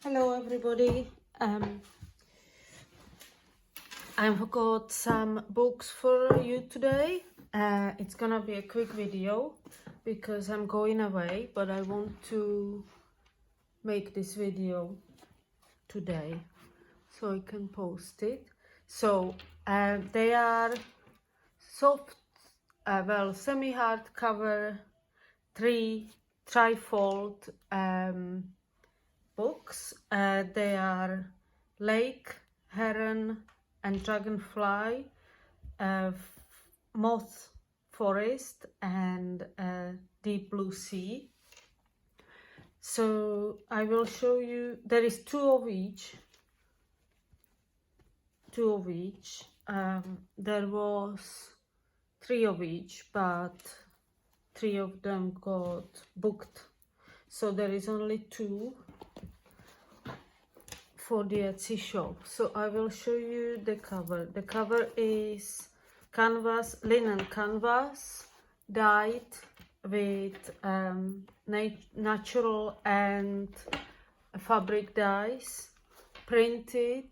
Hello everybody. I've got some books for you today. It's gonna be a quick video because I'm going away, but I want to make this video today so I can post it. So they are soft, semi-hard cover, trifold books. They are Lake, Heron and Dragonfly, Moth, Forest and Deep Blue Sea. So I will show you, there is two of each. There was three of each, but three of them got booked. So there is only two for the Etsy shop. So I will show you the cover. The cover is canvas, linen canvas, dyed with natural and fabric dyes, printed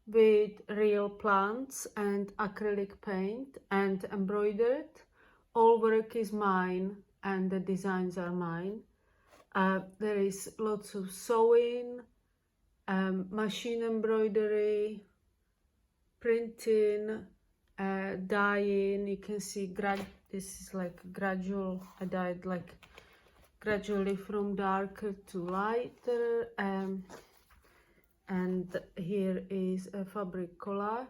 with real plants and acrylic paint, and embroidered. All work is mine and the designs are mine. There is lots of sewing, machine embroidery, printing, dyeing. You can see this is like gradual. I dyed like gradually from darker to lighter, and here is a fabric collage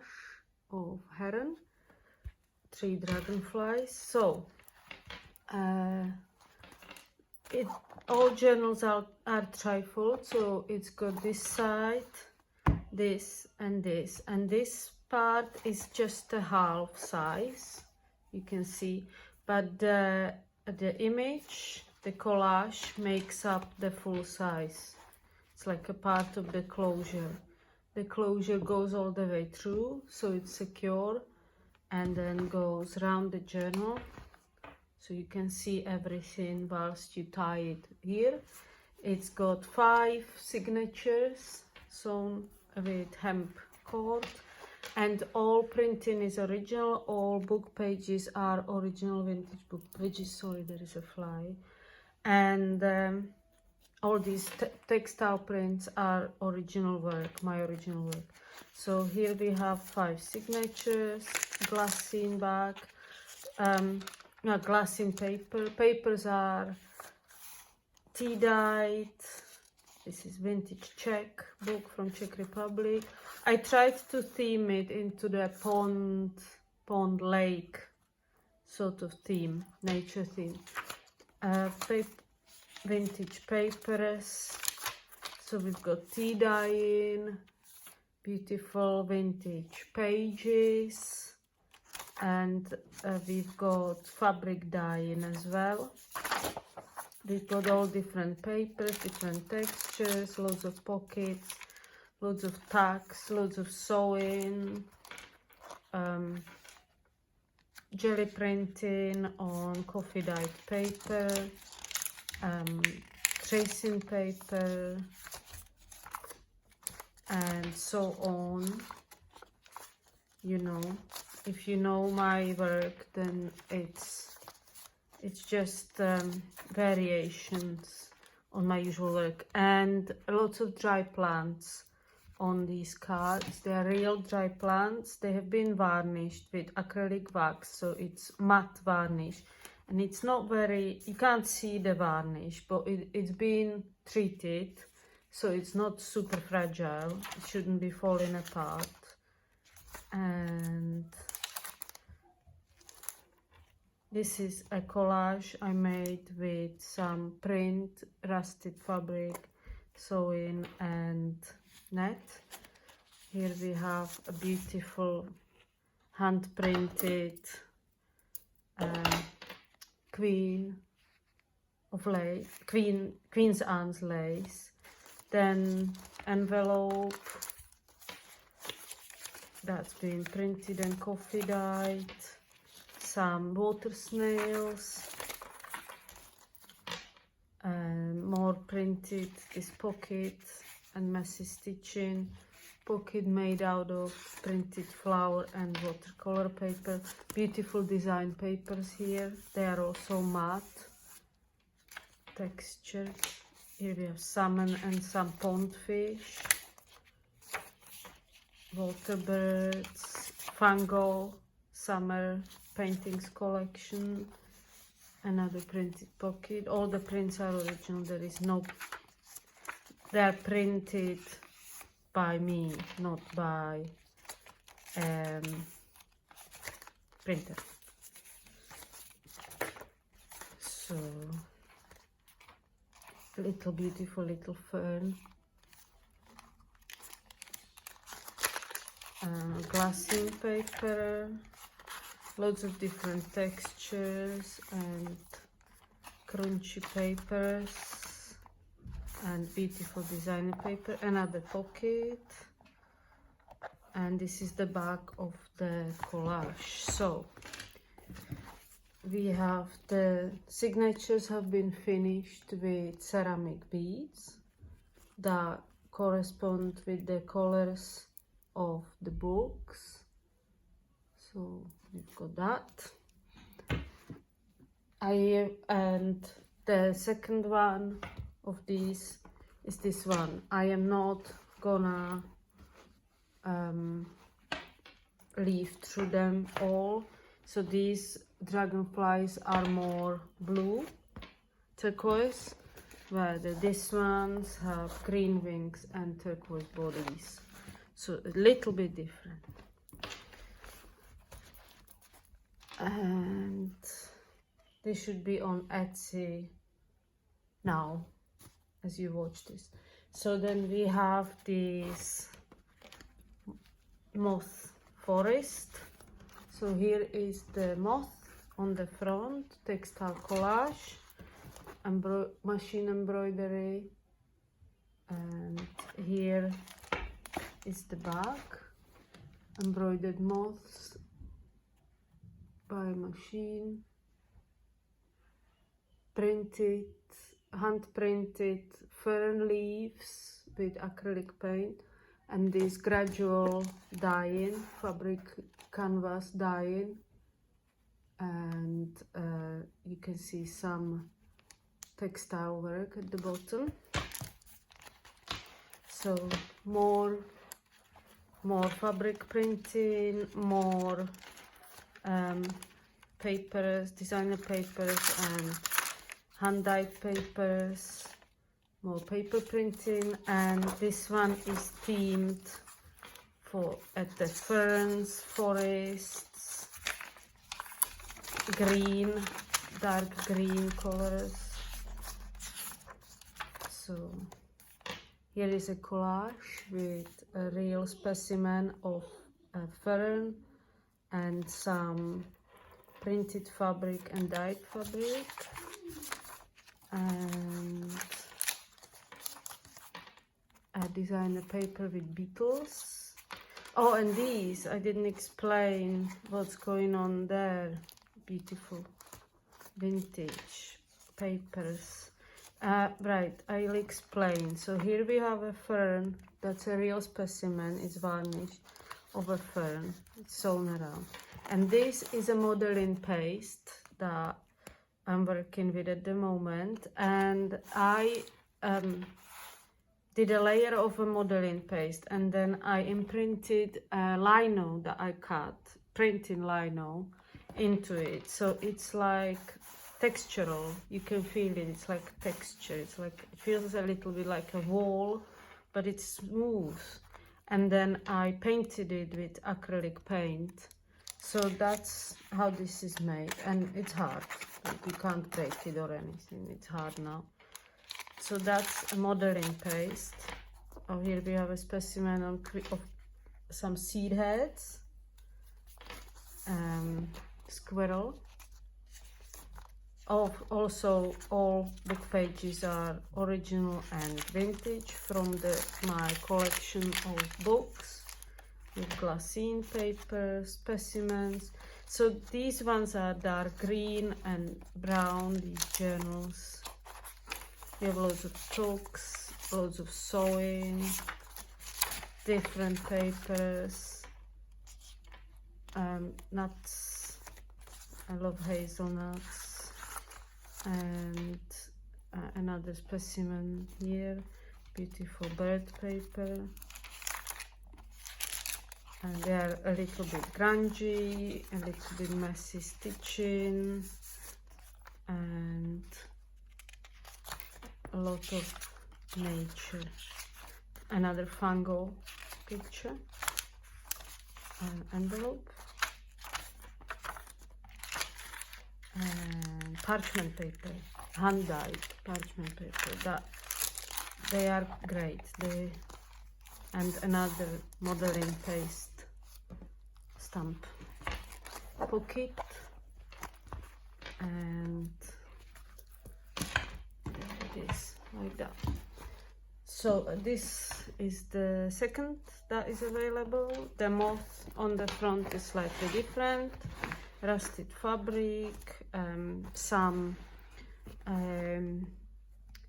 of heron, 3 dragonflies. So all journals are trifold, so it's got this side, this and this, and this part is just a half size, you can see, but the image, the collage, makes up the full size. It's like a part of the closure. The closure goes all the way through, so it's secure, and then goes around the journal. So you can see everything whilst you tie it here. It's got 5 signatures sewn with hemp cord, and all printing is original. All book pages are original vintage book pages. Sorry, there is a fly. And all these textile prints are original work, my original work. So here we have 5 signatures, glassine back, glassine paper. Papers are tea dyed. This is vintage Czech book from Czech Republic. I tried to theme it into the pond lake sort of theme, nature theme. Vintage papers. So we've got tea dyeing, beautiful vintage pages, and we've got fabric dyeing as well. We've got all different papers, different textures, loads of pockets, loads of tacks, loads of sewing, jelly printing on coffee dyed paper, tracing paper, and so on. You know, if you know my work, then it's just variations on my usual work, and lots of dry plants on these cards. They are real dry plants. They have been varnished with acrylic wax, so it's matte varnish, and it's not very, you can't see the varnish, but it's been treated, so it's not super fragile. It shouldn't be falling apart. And this is a collage I made with some print, rusted fabric, sewing and net. Here we have a beautiful hand printed Queen's Anne's lace. Then envelope that's been printed and coffee dyed. Some water snails, more printed, this pocket, and messy stitching. Pocket made out of printed flower and watercolor paper. Beautiful design papers here. They are also matte texture. Here we have salmon and some pond fish. Water birds, fungal, summer paintings collection. Another printed pocket. All the prints are original. There is no, they are printed by me, not by printer. So little beautiful little fern. Glassine paper, loads of different textures and crunchy papers and beautiful designer paper. Another pocket, and this is the back of the collage. So we have the signatures have been finished with ceramic beads that correspond with the colors of the books. So we've got that. And the second one of these is this one. I am not gonna leaf through them all. So these dragonflies are more blue, turquoise, where these ones have green wings and turquoise bodies. So a little bit different. And this should be on Etsy now as you watch this. So then we have this moth forest. So here is the moth on the front, textile collage, machine embroidery, and here is the back, embroidered moths by machine, printed, hand printed fern leaves with acrylic paint, and this gradual dyeing, fabric canvas dyeing, and you can see some textile work at the bottom. So more fabric printing, more papers, designer papers and hand-dyed papers, more paper printing, and this one is themed at the ferns, forests, green, dark green colors. So here is a collage with a real specimen of a fern and some printed fabric and dyed fabric, and a designer paper with beetles. Oh, and these, I didn't explain what's going on there. Beautiful vintage papers. Right, I'll explain. So here we have a fern. That's a real specimen. It's varnished of a fern. It's sewn around. And this is a modeling paste that I'm working with at the moment. And I did a layer of a modeling paste, and then I imprinted lino that I cut, printing lino into it. So it's like textural, you can feel it, it's like texture, it's like, it feels a little bit like a wall, but it's smooth. And then I painted it with acrylic paint. So that's how this is made, and it's hard, you can't break it or anything, it's hard now. So that's a modeling paste. Oh, here we have a specimen of some seed heads, squirrel. Also, all book pages are original and vintage from my collection of books with glassine paper, specimens. So these ones are dark green and brown, these journals. We have loads of chalks, loads of sewing, different papers, nuts. I love hazelnuts. And another specimen here, beautiful bird paper. And they are a little bit grungy, a little bit messy stitching, and a lot of nature. Another fungal picture, an envelope, and parchment paper, hand-dyed parchment paper. That they are great. And another modeling paste stamp pocket, and there it is, like that. So this is the second that is available. The moth on the front is slightly different, rusted fabric, some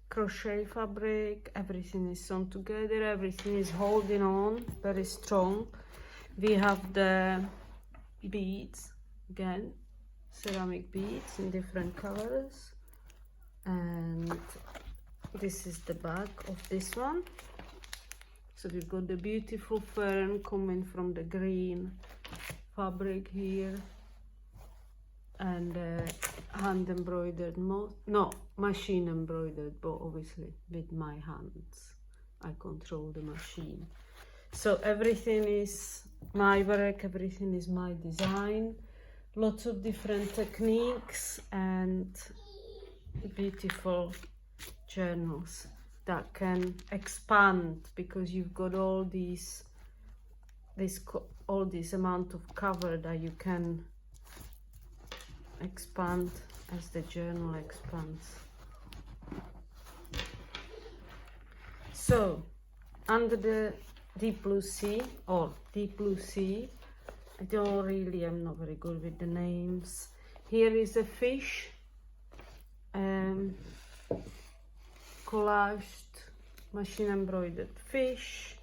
crochet fabric, everything is sewn together, everything is holding on very strong. We have the beads, again, ceramic beads in different colors, and this is the back of this one. So we've got the beautiful fern coming from the green fabric here, and hand embroidered machine embroidered, but obviously with my hands. I control the machine. So everything is my work, everything is my design. Lots of different techniques and beautiful journals that can expand, because you've got all this amount of cover that you can expand as the journal expands. So under the deep blue sea, or deep blue sea, I'm not very good with the names. Here is a fish, collaged machine embroidered fish,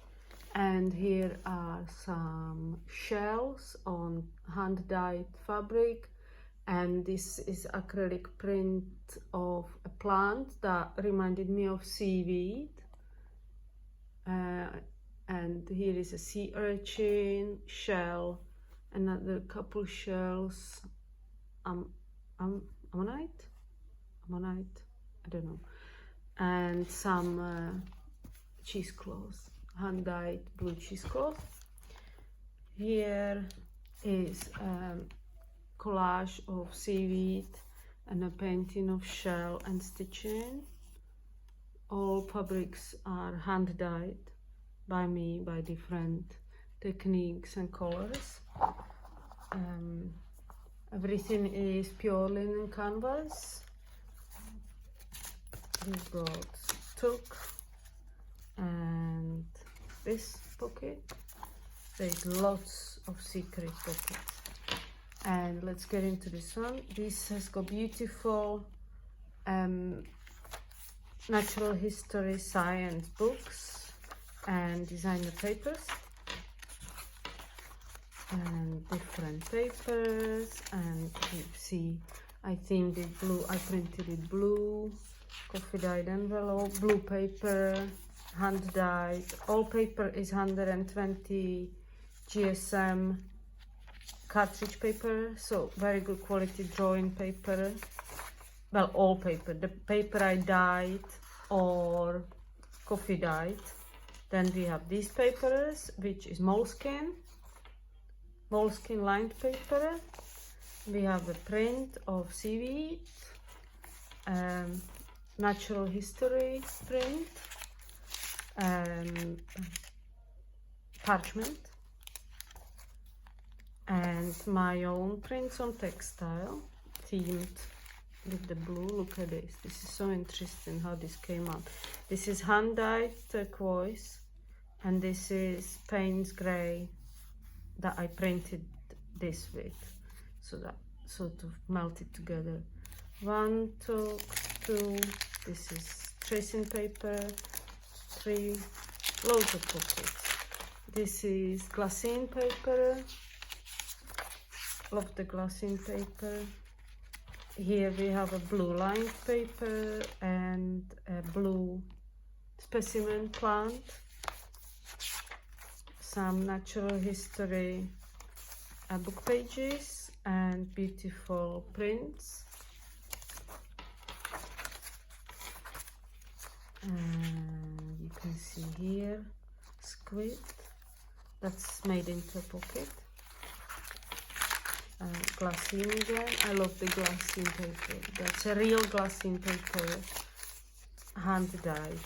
and here are some shells on hand dyed fabric. And this is acrylic print of a plant that reminded me of seaweed. And here is a sea urchin shell, another couple shells, ammonite, I don't know, and some cheesecloth, hand-dyed blue cheesecloth. Here is collage of seaweed and a painting of shell and stitching. All fabrics are hand dyed by me, by different techniques and colors. Everything is pure linen canvas. We've got tuck and this pocket. There's lots of secret pockets. And let's get into this one. This has got beautiful natural history, science books and designer papers, and different papers. And you see, I themed it blue, I printed it blue, coffee dyed envelope, blue paper, hand dyed. All paper is 120 GSM cartridge paper, so very good quality drawing paper. Well, all paper, the paper I dyed or coffee dyed. Then we have these papers, which is moleskin lined paper. We have a print of seaweed, natural history print, parchment, and my own prints on textile themed with the blue. Look at this. This is so interesting how this came out. This is hand dyed turquoise, and this is Payne's grey that I printed this with, so that sort of melted together. 1, 2, 2. This is tracing paper, 3, loads of pockets. This is glassine paper. Love the glassine paper. Here we have a blue lined paper and a blue specimen plant. Some natural history book pages and beautiful prints. And you can see here squid that's made into a pocket. Glassine again. I love the glassine paper. That's a real glassine paper, hand dyed.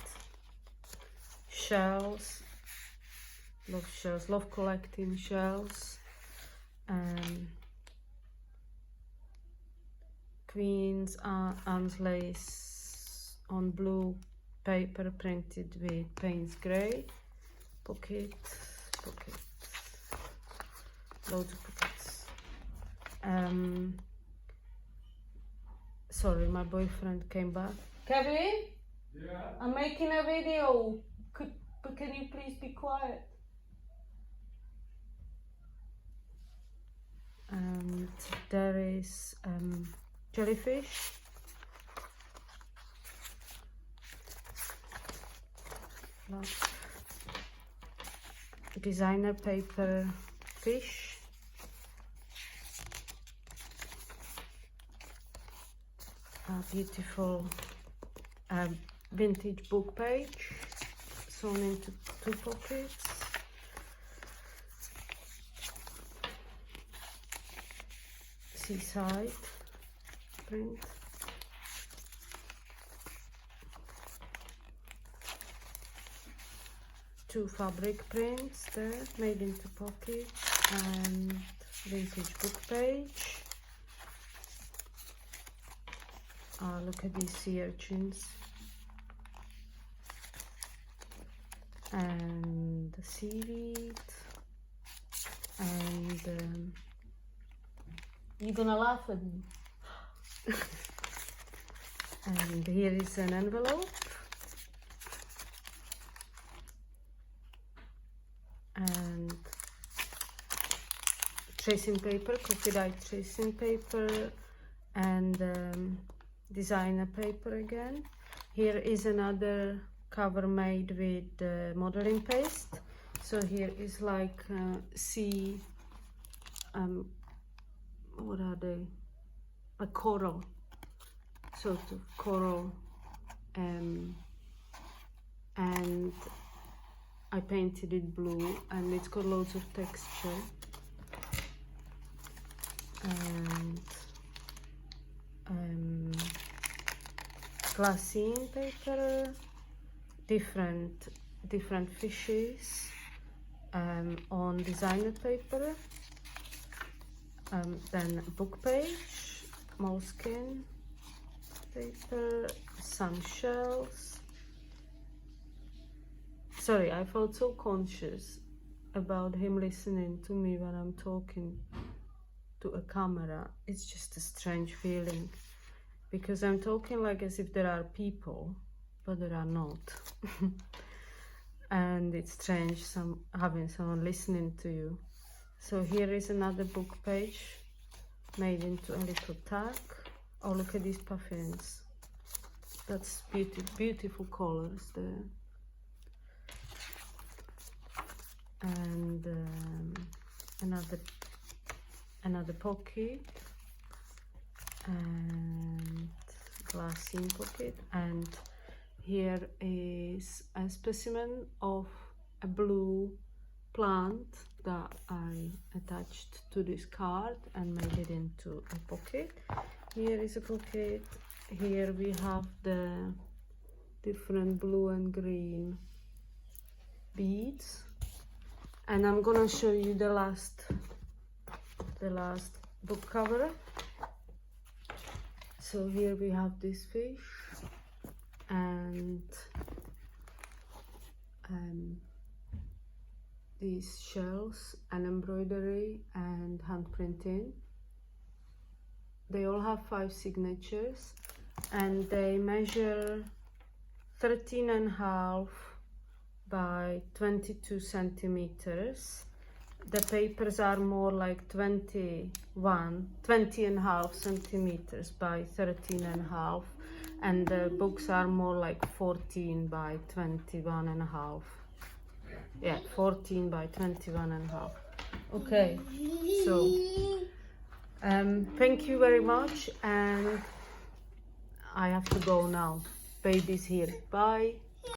Shells. Love shells. Love collecting shells. Queen's Anne's lace on blue paper printed with Payne's grey. Pocket. Loads of pockets. Sorry, my boyfriend came back. Kevin? Yeah. I'm making a video. Can you please be quiet? And there is jellyfish. Designer paper fish. A beautiful vintage book page sewn into 2 pockets. Seaside print. Two fabric prints there made into pockets and vintage book page. Look at these sea urchins and the seaweed, and you're gonna laugh at me. And here is an envelope and tracing paper, coffee dye tracing paper, and designer paper again. Here is another cover made with modeling paste. So here is like sea, what are they? A coral, sort of coral, and I painted it blue, and it's got loads of texture. And glassine paper, different fishes on designer paper, then book page, moleskin paper, some shells. Sorry, I felt so conscious about him listening to me when I'm talking to a camera. It's just a strange feeling, because I'm talking like as if there are people, but there are not. And it's strange having someone listening to you. So here is another book page made into a little tag. Oh, look at these puffins. That's beautiful colors there. And another pocket and glassine pocket, and here is a specimen of a blue plant that I attached to this card and made it into a pocket. Here is a pocket. Here we have the different blue and green beads, and I'm gonna show you the last book cover. So here we have this fish and these shells and embroidery and hand printing. They all have 5 signatures, and they measure 13.5 by 22 centimeters. The papers are more like 20 and a half centimeters by 13 and a half, and the books are more like 14 by 21 and a half. Yeah, 14 by 21 and a half. Okay, so thank you very much, and I have to go now. Baby's here. Bye.